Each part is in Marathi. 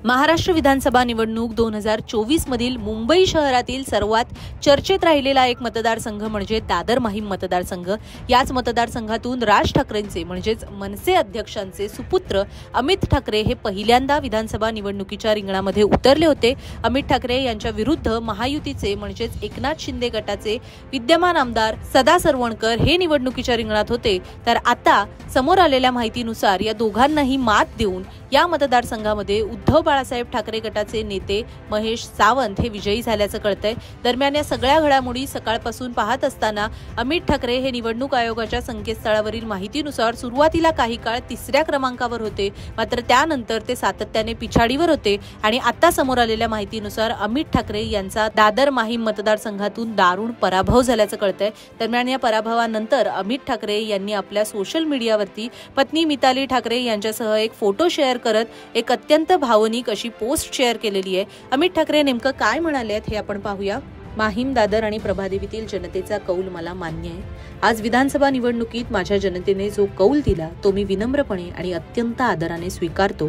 महाराष्ट्र विधानसभा निवडणूक 2024 मधील मुंबई शहरातील सर्वात चर्चेत राहिलेला एक मतदारसंघ म्हणजे दादर माहीम मतदारसंघ। याच मतदारसंघातून राज ठाकरेंचे म्हणजेच मनसे अध्यक्षांचे सुपुत्र अमित ठाकरे हे पहिल्यांदा विधानसभा निवडणुकीच्या रिंगणामध्ये उतरले होते। अमित ठाकरे यांच्या विरुद्ध महायुतीचे म्हणजेच एकनाथ शिंदे गटाचे विद्यमान आमदार सदा सरवणकर हे निवडणुकीच्या रिंगणात होते। तर आता समोर आलेल्या माहितीनुसार या दोघांनाही मात देऊन या मतदारसंघामध्ये उद्धव बाळासाहेब ठाकरे गटाचे नेते महेश सावंत हे विजयी झाल्याचं कळतंय। दरम्यान या सगळ्या घडामोडी सकाळपासून पाहत असताना अमित ठाकरे हे निवडणूक आयोगाच्या संकेतस्थळावरील माहितीनुसार सुरुवातीला काही काळ 3ऱ्या क्रमांकावर होते, मात्र त्यानंतर ते सातत्याने पिछाडीवर होते आणि आता समोर आलेल्या माहितीनुसार अमित ठाकरे यांचा दादर माहीम मतदारसंघातून दारुण पराभव झाल्याचं कळतंय। दरम्यान या पराभवानंतर अमित ठाकरे यांनी आपल्या सोशल मीडियावरती पत्नी मिताली ठाकरे यांच्यासह एक फोटो शेअर करत एक अत्यंत भावनिक अशी पोस्ट शेअर केलेली आहे। अमित ठाकरे नेमकं काय म्हणाले हे आपण पाहूया। माहीम, दादर आणि प्रभादेवीतील जनतेचा कौल मला मान्य आहे। आज विधानसभा निवडणुकीत माझ्या जनतेने जो कौल दिला तो मी विनम्रपणे आणि अत्यंत आदराने स्वीकारतो।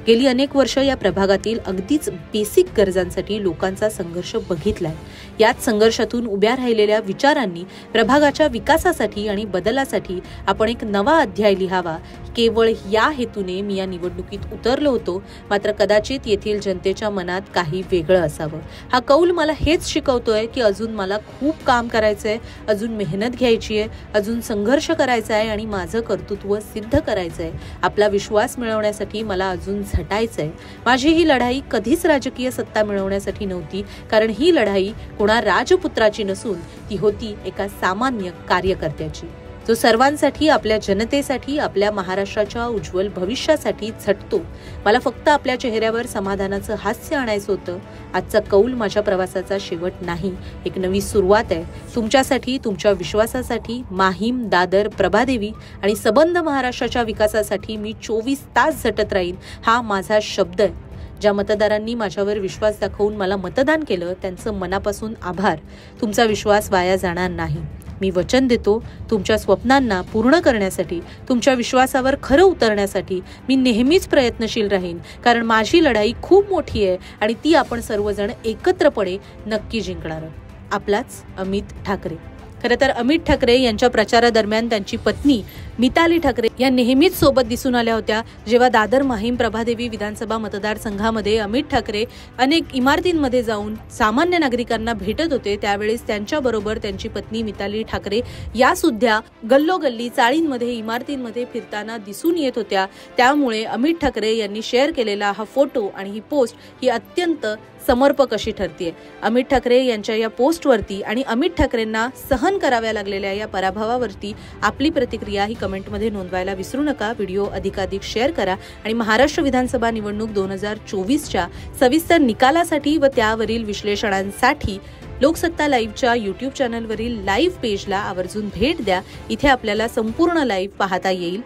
गेली अनेक वर्ष या प्रभागातील अगदीच बेसिक गरजांसाठी लोकांचा संघर्ष बघितलाय। याच संघर्षातून उभ्या राहिलेल्या विचारांनी प्रभागाच्या विकासासाठी आणि बदलासाठी आपण एक नवा अध्याय लिहावा, केवळ या हेतूने मी या निवडणुकीत उतरलो होतो। मात्र कदाचित येथील जनतेच्या मनात काही वेगळं असावं। हा कौल मला हेच शिकवतोय की अजून मला खूप काम करायचंय, अजून मेहनत घ्यायची आहे, अजून संघर्ष करायचा आहे आणि माझं कर्तृत्व सिद्ध करायचंय। आपला विश्वास मिळवण्यासाठी मला अजून झटायचंय। माझी ही लढाई कधीच राजकीय सत्ता मिळवण्यासाठी नव्हती, कारण ही लढाई कोणा राजपुत्राची नसून ती होती एका सामान्य कार्यकर्त्याची, जो सर्वांसाठी, आपल्या जनतेसाठी, आपल्या महाराष्ट्राच्या उज्ज्वल भविष्यासाठी झटतो। मला फक्त आपल्या चेहऱ्यावर समाधानाचं हास्य आणायचं होतं। आजचा कौल माझ्या प्रवासाचा शेवट नाही, एक नवी सुरुवात आहे। तुमच्यासाठी, तुमच्या विश्वासासाठी, माहीम, दादर, प्रभादेवी आणि सबंध महाराष्ट्राच्या विकासासाठी मी 24 तास झटत राहीन, हा माझा शब्द आहे। ज्या मतदारांनी माझ्यावर विश्वास दाखवून मला मतदान केलं त्यांचं मनापासून आभार। तुमचा विश्वास वाया जाणार नाही। मी वचन देतो, तुमच्या स्वप्नांना पूर्ण करण्यासाठी, तुमच्या विश्वासावर खरं उतरण्यासाठी मी नेहमीच प्रयत्नशील राहीन, कारण माझी लढाई खूप मोठी आहे आणि ती आपण सर्वजण एकत्रपणे नक्की जिंकणार। आपलाच अमित ठाकरे। खरं तर अमित ठाकरे यांच्या प्रचारादरम्यान त्यांची पत्नी मिताली ठाकरे या नेहमीच सोबत दिसून आल्या होत्या। जेव्हा दादर माहीम प्रभादेवी विधानसभा मतदारसंघामध्ये अमित ठाकरे अनेक इमारतींमध्ये जाऊन सामान्य नागरिकांना भेटत होते, त्यावेळेस त्यांच्याबरोबर त्यांची पत्नी मिताली ठाकरे या सुद्धा गल्लोगल्ली, चाळींमध्ये, इमारतींमध्ये फिरताना दिसून येत होत्या। त्यामुळे अमित ठाकरे यांनी शेअर केलेला हा फोटो आणि ही पोस्ट ही अत्यंत समर्पक अशी ठरतीये। अमित ठाकरे यांच्या या पोस्टवरती आणि अमित ठाकरेंना सहन कराव्या लागलेल्या या पराभवावरती आपली प्रतिक्रिया ही कमेंटमध्ये नोंदवायला विसरू नका। व्हिडिओ अधिकाधिक शेअर करा आणि महाराष्ट्र विधानसभा निवडणूक 2024च्या सविस्तर निकालासाठी व त्यावरील विश्लेषणांसाठी लोकसत्ता लाईव्हच्या यूट्यूब चॅनलवरील लाईव्ह पेजला आवर्जून भेट द्या। इथे आपल्याला संपूर्ण लाईव्ह पाहता येईल।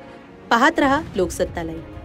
पाहत रहा लोकसत्ता लाईव्ह।